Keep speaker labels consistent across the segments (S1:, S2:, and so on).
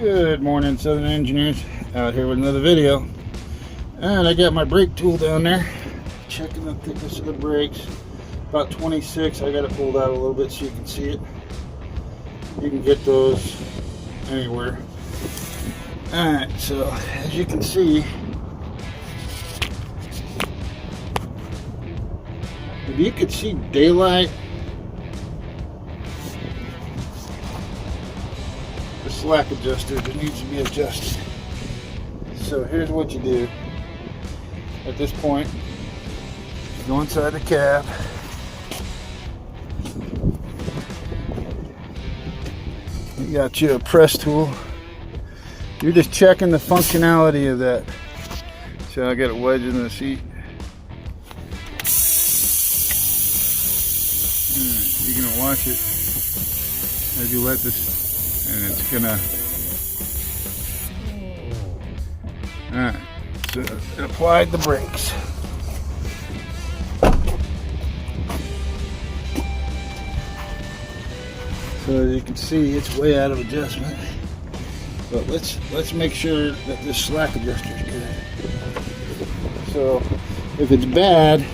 S1: Good morning, Southern Engineers. Out here with another video. And I got my brake tool down there, checking the thickness of the brakes. About 26. I got it pulled out a little bit so you can see it. You can get those anywhere. Alright, so as you can see, if you could see daylight, the slack adjuster that needs to be adjusted. So here's what you do. At this point, you go inside the cab. You got you a press tool. You're just checking the functionality of that. So I got it wedged in the seat. Alright, you're gonna watch it as you let this, and it's gonna. Alright, so it applied the brakes. So as you can see, it's way out of adjustment. But let's make sure that this slack adjuster is good. So if it's bad,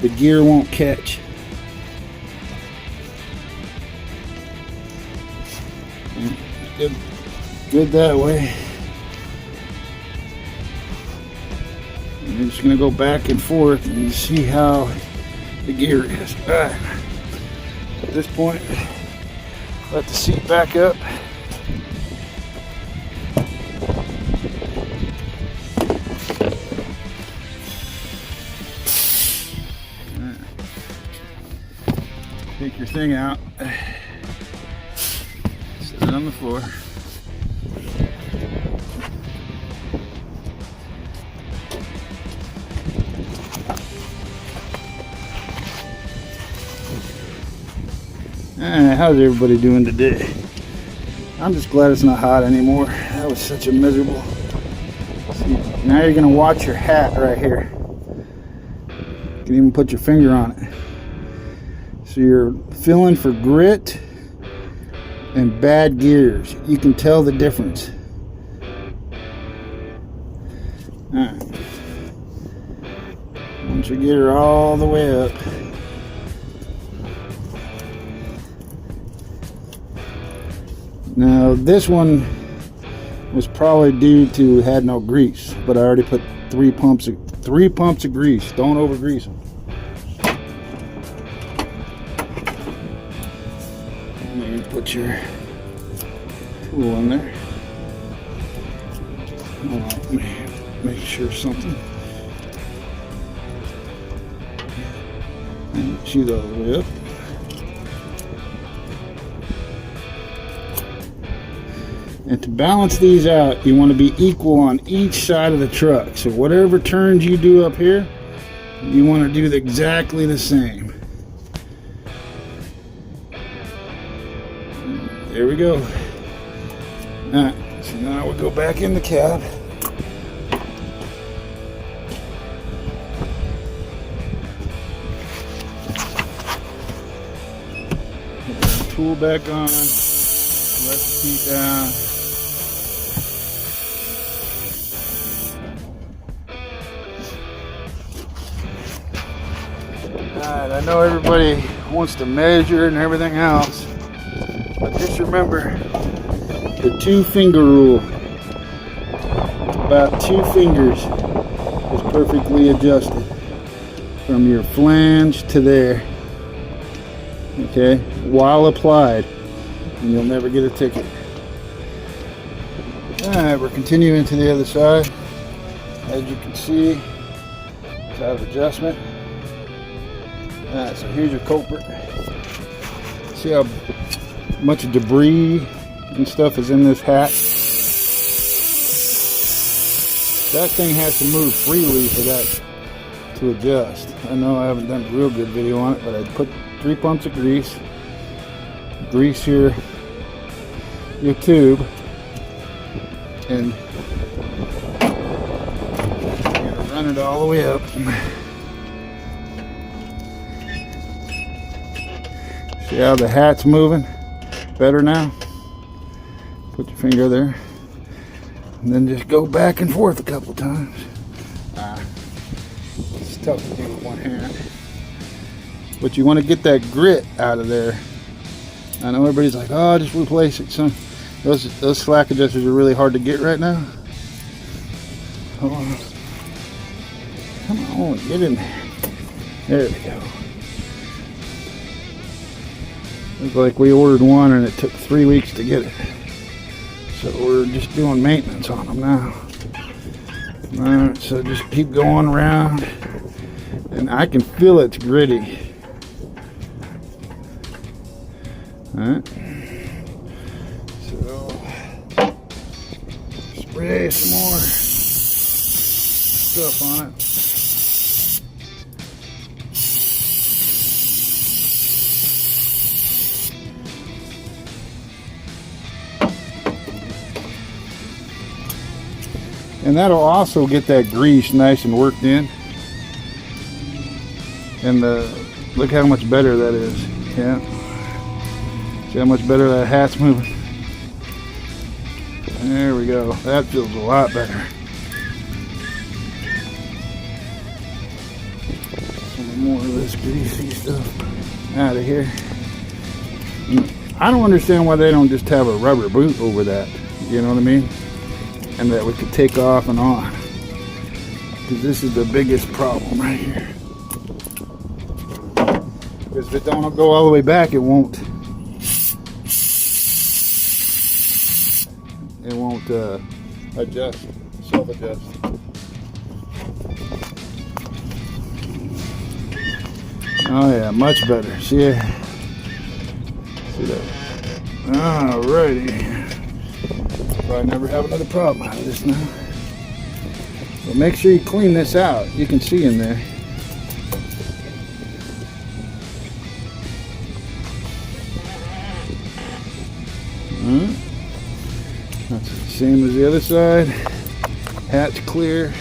S1: the gear won't catch. Good that way. I'm just gonna go back and forth and see how the gear is. All right. At this point, let the seat back up. Take your thing out, set it on the floor. Alright, how's everybody doing today? I'm just glad it's not hot anymore. That was such a miserable. See, now you're gonna watch your hat right here. You can even put your finger on it. So you're feeling for grit and bad gears. You can tell the difference. Alright. Once we get her all the way up. Now this one was probably due to had no grease, but I already put three pumps of grease. Don't over grease them. You put your tool in there. Make sure something. And shoot all the way up. And to balance these out, you want to be equal on each side of the truck. So whatever turns you do up here, you want to do exactly the same. There we go. Alright, so now we'll go back in the cab. Put the tool back on. Let the seat down. Alright, I know everybody wants to measure and everything else, but just remember the 2-finger rule. About 2 fingers is perfectly adjusted from your flange to there. Okay, while applied, and you'll never get a ticket. Alright, we're continuing to the other side. As you can see, it's out of adjustment. Alright, so here's your culprit. See how much debris and stuff is in this hat? That thing has to move freely for that to adjust. I know I haven't done a real good video on it, but I put 3 pumps of grease. Grease your tube, and you're gonna run it all the way up. See how the hat's moving? Better now? Put your finger there. And then just go back and forth a couple times. It's tough to do with one hand. But you want to get that grit out of there. I know everybody's like, oh, just replace it. Those slack adjusters are really hard to get right now. Hold on. Come on, get in there. There we go. Looks like we ordered one and it took 3 weeks to get it. So we're just doing maintenance on them now. Alright, so just keep going around. And I can feel it's gritty. Alright. So spray some more stuff on it. And that'll also get that grease nice and worked in. And look how much better that is. Yeah. See how much better that hat's moving. There we go. That feels a lot better. Some more of this greasy stuff out of here. I don't understand why they don't just have a rubber boot over that. You know what I mean? And that we could take off and on. Because this is the biggest problem right here. Because if it don't go all the way back, it won't adjust, self-adjust. Oh yeah, much better. See that? Alrighty. Probably never have another problem out of this now. So make sure you clean this out. You can see in there. That's the same as the other side. Hat's clear.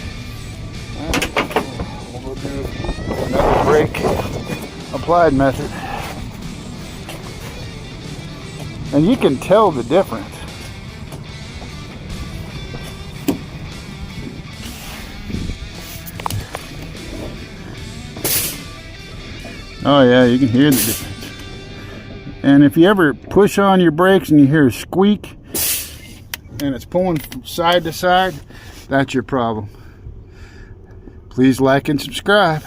S1: We'll do another brake applied method. And you can tell the difference. Oh yeah, you can hear the difference. And if you ever push on your brakes and you hear a squeak and it's pulling from side to side, that's your problem. Please like and subscribe.